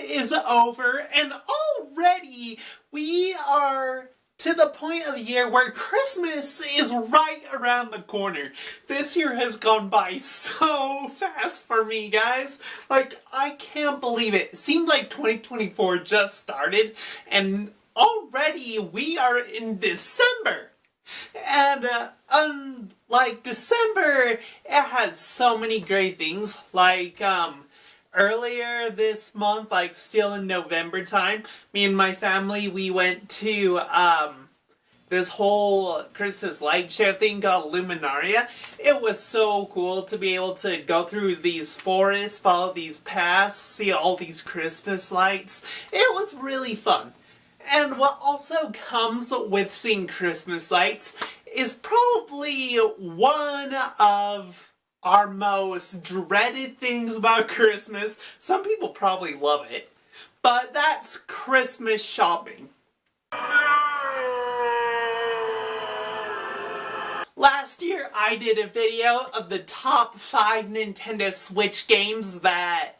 is over, and already we are to the point of the year where Christmas is right around the corner. This year has gone by so fast for me, guys. Like, I can't believe it. It seems like 2024 just started, and already we are in December. And unlike December, it has so many great things. Like, earlier this month, like still in November time, me and my family, we went to this whole Christmas light show thing called Luminaria. It was so cool to be able to go through these forests, follow these paths, see all these Christmas lights. It was really fun. And what also comes with seeing Christmas lights is probably one of our most dreaded things about Christmas. Some people probably love it, but that's Christmas shopping. Last year I did a video of the top 5 Nintendo Switch games that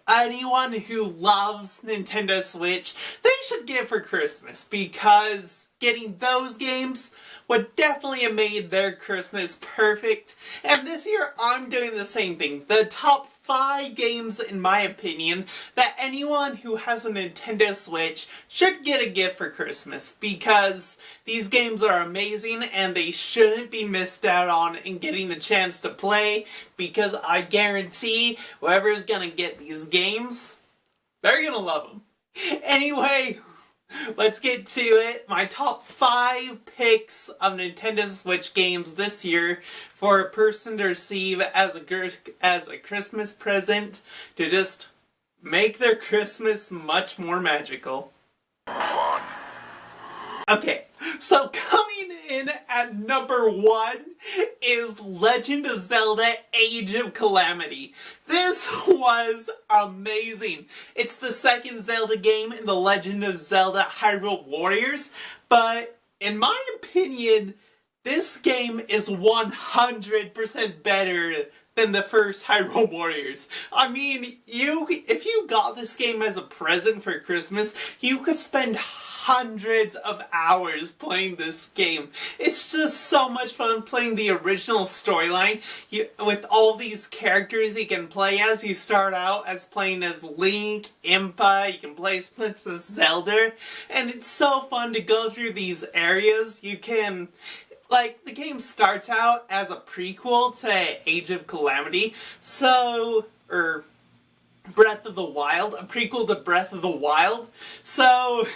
anyone who loves Nintendo Switch, they should get for Christmas, because getting those games would definitely have made their Christmas perfect. And this year I'm doing the same thing. The top 5 games, in my opinion, that anyone who has a Nintendo Switch should get a gift for Christmas, because these games are amazing and they shouldn't be missed out on in getting the chance to play, because I guarantee whoever's gonna get these games, they're gonna love them. Anyway, let's get to it. My top 5 picks of Nintendo Switch games this year for a person to receive as a Christmas present to just make their Christmas much more magical. Okay, so coming in at number 1 is Legend of Zelda Age of Calamity. This was amazing. It's the second Zelda game in the Legend of Zelda Hyrule Warriors, but in my opinion, this game is 100% better than the first Hyrule Warriors. I mean, if you got this game as a present for Christmas, you could spend hundreds of hours playing this game. It's just so much fun playing the original storyline with all these characters you can play as. You start out as playing as Link, Impa, you can play as Princess Zelda, and it's so fun to go through these areas. You can, like, the game starts out as a prequel to Age of Calamity, Breath of the Wild, a prequel to Breath of the Wild, so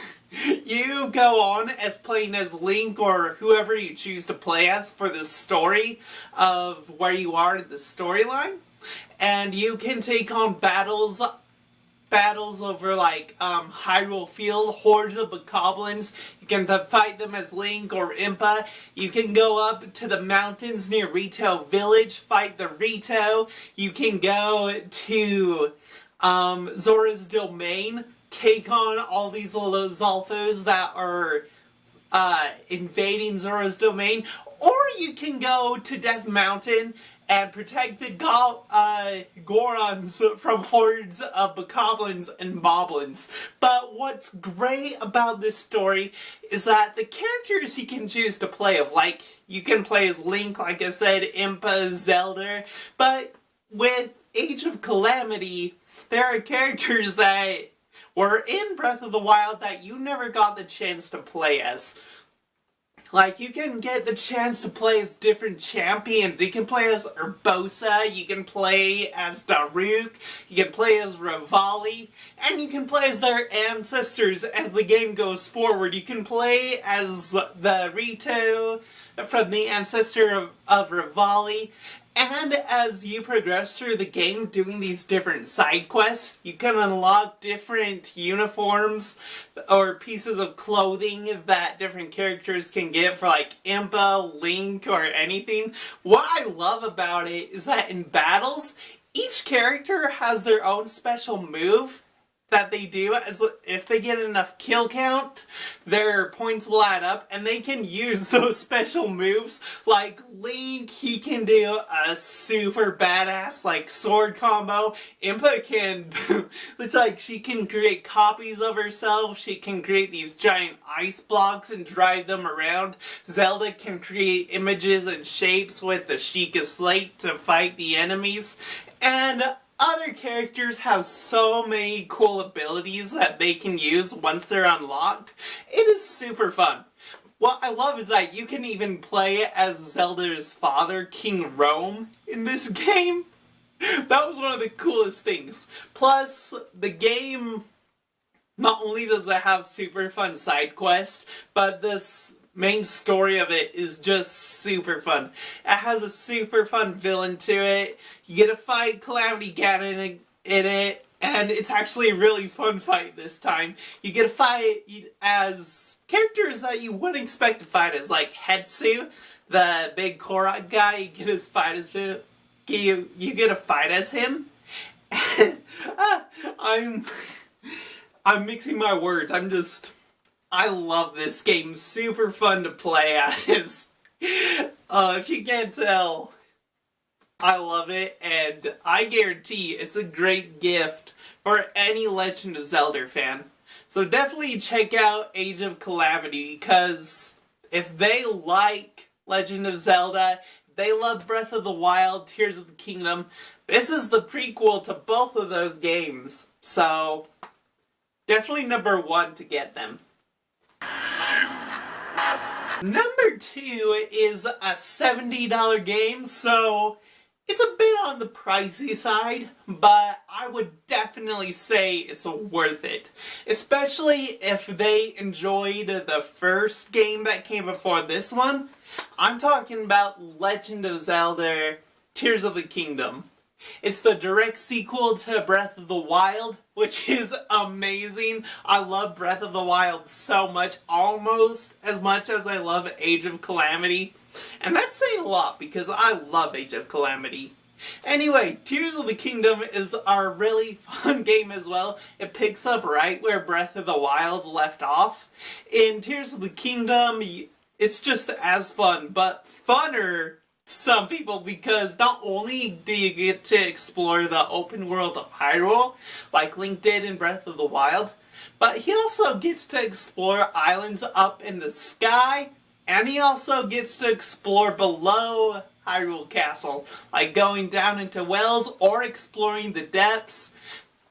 you go on as playing as Link or whoever you choose to play as for the story of where you are in the storyline, and you can take on battles over, like, Hyrule Field, hordes of bokoblins. You can fight them as Link or Impa. You can go up to the mountains near Rito Village, fight the Rito. You can go to Zora's Domain, take on all these little Zolfos that are invading Zora's Domain. Or you can go to Death Mountain and protect the Gorons from hordes of bokoblins and moblins. But what's great about this story is that the characters you can choose to play of, like, you can play as Link, like I said, Impa, Zelda, but with Age of Calamity, there are characters that were in Breath of the Wild that you never got the chance to play as. Like, you can get the chance to play as different champions. You can play as Urbosa, you can play as Daruk, you can play as Revali, and you can play as their ancestors as the game goes forward. You can play as the Rito from the ancestor of Revali. And as you progress through the game doing these different side quests, you can unlock different uniforms or pieces of clothing that different characters can get for, like, Impa, Link, or anything. What I love about it is that in battles, each character has their own special move, that they do is if they get enough kill count, their points will add up, and they can use those special moves. Like Link, he can do a super badass like sword combo. Impa can do, it's like she can create copies of herself. She can create these giant ice blocks and drive them around. Zelda can create images and shapes with the Sheikah Slate to fight the enemies. And other characters have so many cool abilities that they can use once they're unlocked. It is super fun. What I love is that you can even play as Zelda's father, King Rome, in this game. That was one of the coolest things. Plus, the game, not only does it have super fun side quests, but this main story of it is just super fun. It has a super fun villain to it. You get to fight Calamity Ganon in it, and it's actually a really fun fight this time. You get to fight as characters that you wouldn't expect to fight as, like Hetsu, the big Korok guy. You get to fight as him. You get to fight as him. I'm mixing my words. I love this game. Super fun to play as. If you can't tell, I love it, and I guarantee it's a great gift for any Legend of Zelda fan. So definitely check out Age of Calamity, because if they like Legend of Zelda, they love Breath of the Wild, Tears of the Kingdom, this is the prequel to both of those games. So definitely number one to get them. Number two is a $70 game, so it's a bit on the pricey side, but I would definitely say it's worth it. Especially if they enjoyed the first game that came before this one. I'm talking about Legend of Zelda Tears of the Kingdom. It's the direct sequel to Breath of the Wild, which is amazing. I love Breath of the Wild so much, almost as much as I love Age of Calamity. And that's saying a lot, because I love Age of Calamity. Anyway, Tears of the Kingdom is a really fun game as well. It picks up right where Breath of the Wild left off. In Tears of the Kingdom, it's just as fun, but funner to some people, because not only do you get to explore the open world of Hyrule, like Link did in Breath of the Wild, but he also gets to explore islands up in the sky, and he also gets to explore below Hyrule Castle, like going down into wells or exploring the depths.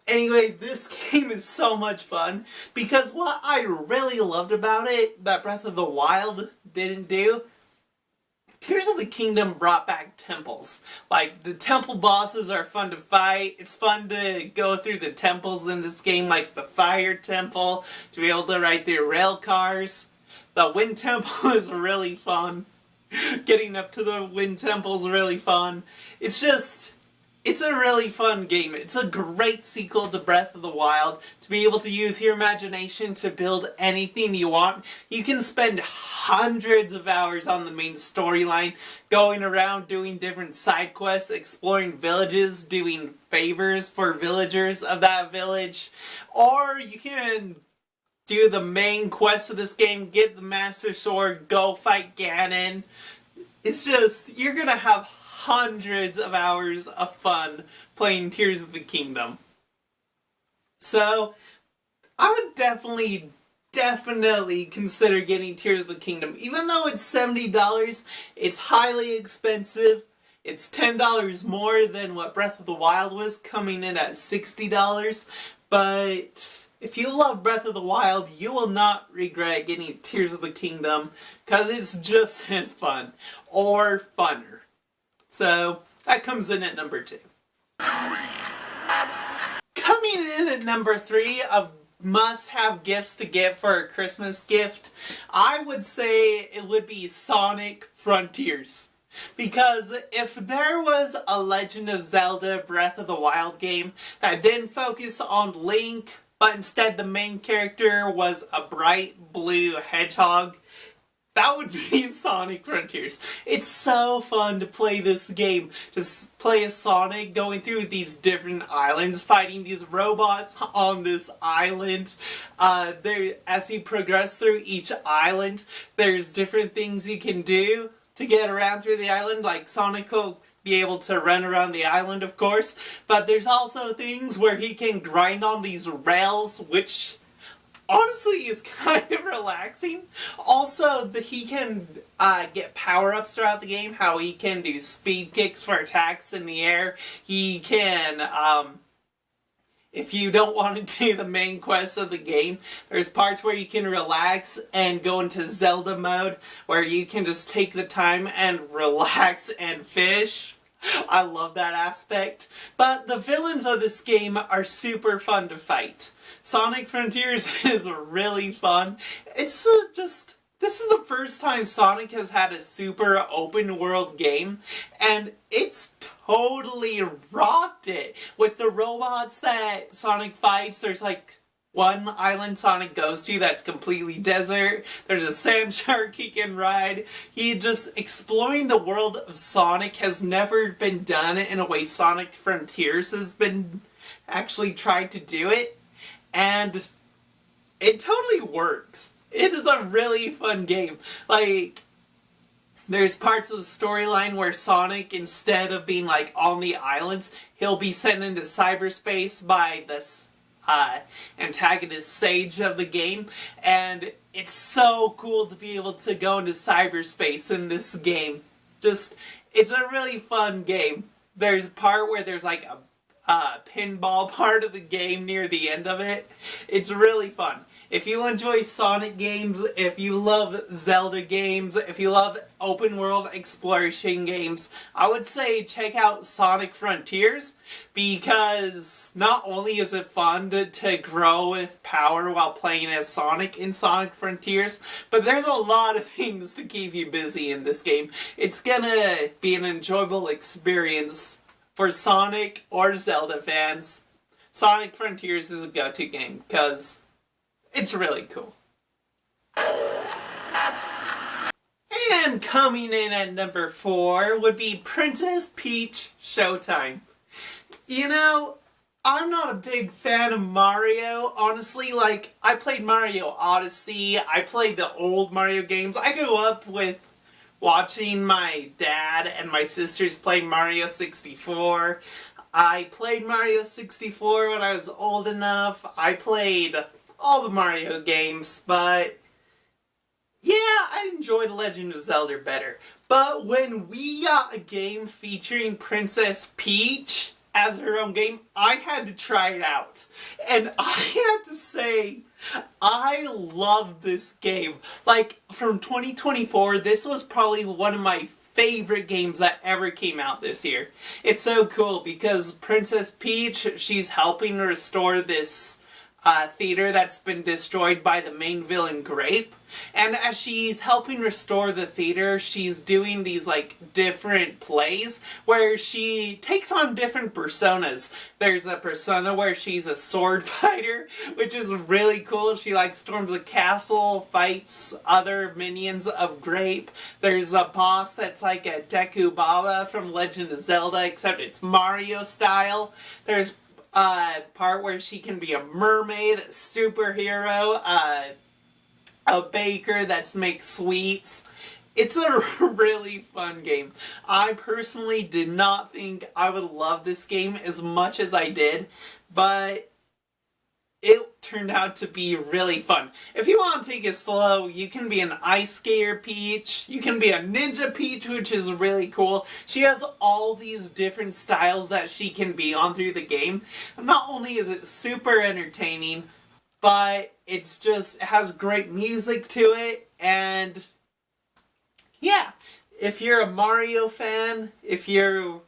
Anyway, this game is so much fun, because what I really loved about it that Breath of the Wild didn't do, Tears of the Kingdom brought back temples. Like, the temple bosses are fun to fight. It's fun to go through the temples in this game, like the Fire Temple, to be able to ride through rail cars. The Wind Temple is really fun. Getting up to the Wind Temple is really fun. It's a really fun game. It's a great sequel to Breath of the Wild. To be able to use your imagination to build anything you want. You can spend hundreds of hours on the main storyline, going around doing different side quests, exploring villages, doing favors for villagers of that village. Or you can do the main quest of this game, get the Master Sword, go fight Ganon. It's just, you're gonna have hundreds of hours of fun playing Tears of the Kingdom. So, I would definitely consider getting Tears of the Kingdom. Even though it's $70, it's highly expensive. It's $10 more than what Breath of the Wild was, coming in at $60. But if you love Breath of the Wild, you will not regret getting Tears of the Kingdom, because it's just as fun, or funner. So, that comes in at number 2. Coming in at number 3 of must-have gifts to get for a Christmas gift, I would say it would be Sonic Frontiers. Because if there was a Legend of Zelda Breath of the Wild game that didn't focus on Link, but instead the main character was a bright blue hedgehog, that would be Sonic Frontiers. It's so fun to play this game. Just play as Sonic going through these different islands, fighting these robots on this island. As you progress through each island, there's different things you can do to get around through the island. Like Sonic will be able to run around the island, of course, but there's also things where he can grind on these rails, which honestly is kind of relaxing. Also, he can get power-ups throughout the game, how he can do speed kicks for attacks in the air. He can, if you don't want to do the main quest of the game, there's parts where you can relax and go into Zelda mode, where you can just take the time and relax and fish. I love that aspect. But the villains of this game are super fun to fight. Sonic Frontiers is really fun. It's this is the first time Sonic has had a super open world game, and it's totally rocked it. With the robots that Sonic fights, there's like one island Sonic goes to that's completely desert. There's a sand shark he can ride. He just exploring the world of Sonic has never been done in a way Sonic Frontiers has been actually tried to do it. And it totally works. It is a really fun game. Like, there's parts of the storyline where Sonic, instead of being like on the islands, he'll be sent into cyberspace by this antagonist Sage of the game, and it's so cool to be able to go into cyberspace in this game. It's a really fun game. There's a part where there's like a pinball part of the game near the end of it. It's really fun. If you enjoy Sonic games, if you love Zelda games, if you love open world exploration games, I would say check out Sonic Frontiers, because not only is it fun to grow with power while playing as Sonic in Sonic Frontiers, but there's a lot of things to keep you busy in this game. It's gonna be an enjoyable experience for Sonic or Zelda fans. Sonic Frontiers is a go-to game, because it's really cool. And coming in at number 4 would be Princess Peach Showtime. You know, I'm not a big fan of Mario, honestly. Like, I played Mario Odyssey, I played the old Mario games. I grew up with watching my dad and my sisters play Mario 64. I played Mario 64 when I was old enough. I played all the Mario games, but yeah, I enjoyed Legend of Zelda better. But when we got a game featuring Princess Peach as her own game, I had to try it out. And I have to say, I love this game. Like, from 2024, this was probably one of my favorite games that ever came out this year. It's so cool because Princess Peach, she's helping restore this theater that's been destroyed by the main villain Grape. And as she's helping restore the theater, she's doing these like different plays where she takes on different personas. There's a persona where she's a sword fighter, which is really cool. She like storms a castle, fights other minions of Grape. There's a boss that's like a Deku Baba from Legend of Zelda, except it's Mario style. There's part where she can be a mermaid, a superhero, a baker that makes sweets. It's a really fun game. I personally did not think I would love this game as much as I did, but it turned out to be really fun. If you want to take it slow, you can be an ice skater Peach, you can be a ninja Peach, which is really cool. She has all these different styles that she can be on through the game. And not only is it super entertaining, but it has great music to it, and yeah, if you're a Mario fan, if you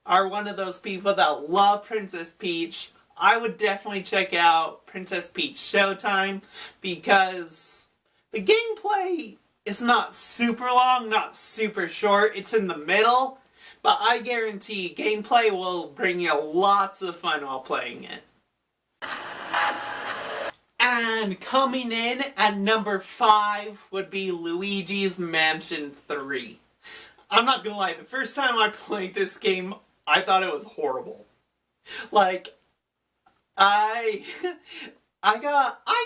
are one of those people that love Princess Peach, I would definitely check out Princess Peach Showtime, because the gameplay is not super long, not super short, it's in the middle, but I guarantee gameplay will bring you lots of fun while playing it. And coming in at number 5 would be Luigi's Mansion 3. I'm not gonna lie, the first time I played this game, I thought it was horrible. Like, I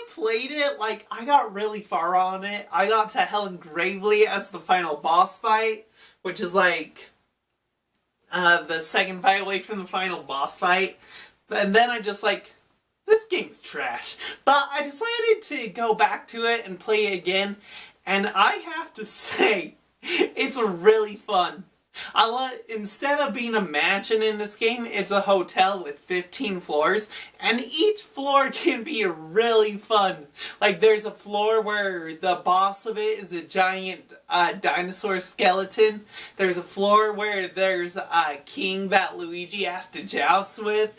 played it, like, I got really far on it. I got to Helen Gravely as the final boss fight, which is like, the second fight away from the final boss fight. And then I just like, this game's trash. But I decided to go back to it and play it again, and I have to say, it's really fun. Instead of being a mansion in this game, it's a hotel with 15 floors, and each floor can be really fun. Like, there's a floor where the boss of it is a giant dinosaur skeleton. There's a floor where there's a king that Luigi has to joust with.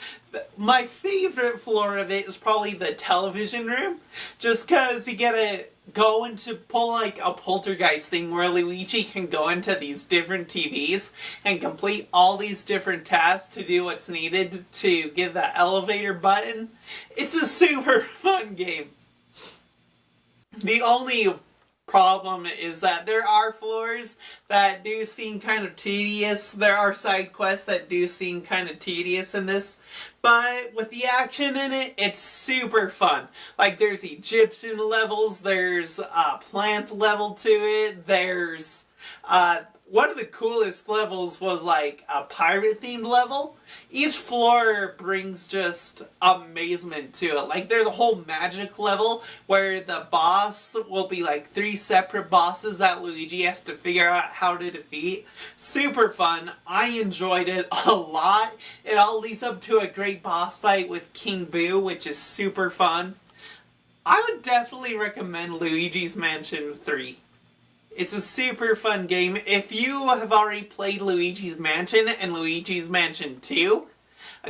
My favorite floor of it is probably the television room, just because you get to go into pull like a poltergeist thing where Luigi can go into these different TVs and complete all these different tasks to do what's needed to get the elevator button. It's a super fun game. The only problem is that there are floors that do seem kind of tedious. There are side quests that do seem kind of tedious in this. But with the action in it, it's super fun. Like, there's Egyptian levels, there's a plant level to it, there's one of the coolest levels was like a pirate themed level. Each floor brings just amazement to it. Like, there's a whole magic level where the boss will be like 3 separate bosses that Luigi has to figure out how to defeat. Super fun. I enjoyed it a lot. It all leads up to a great boss fight with King Boo, which is super fun. I would definitely recommend Luigi's Mansion 3. It's a super fun game. If you have already played Luigi's Mansion and Luigi's Mansion 2,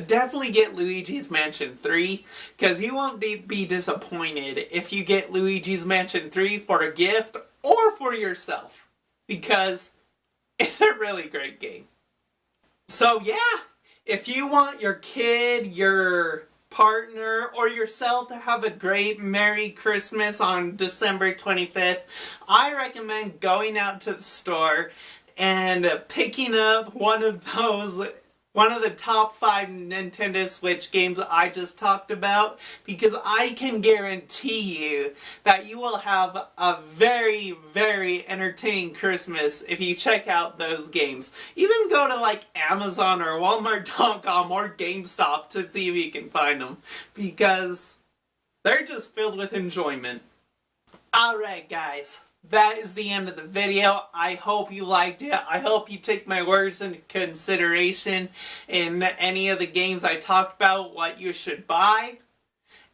definitely get Luigi's Mansion 3, because you won't be disappointed if you get Luigi's Mansion 3 for a gift or for yourself, because it's a really great game. So yeah, if you want your kid, your partner, or yourself to have a great Merry Christmas on December 25th, I recommend going out to the store and picking up one of the top 5 Nintendo Switch games I just talked about, because I can guarantee you that you will have a very, very entertaining Christmas if you check out those games. Even go to like Amazon or Walmart.com or GameStop to see if you can find them, because they're just filled with enjoyment. Alright guys, that is the end of the video. I hope you liked it. I hope you take my words into consideration in any of the games I talked about, what you should buy.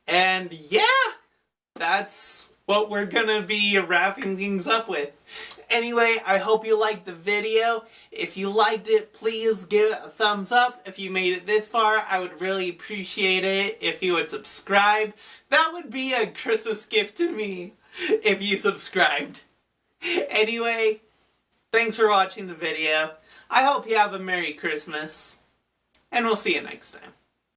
And yeah, that's what we're gonna be wrapping things up with. Anyway, I hope you liked the video. If you liked it, please give it a thumbs up. If you made it this far, I would really appreciate it if you would subscribe. That would be a Christmas gift to me if you subscribed. Anyway, thanks for watching the video. I hope you have a Merry Christmas, and we'll see you next time.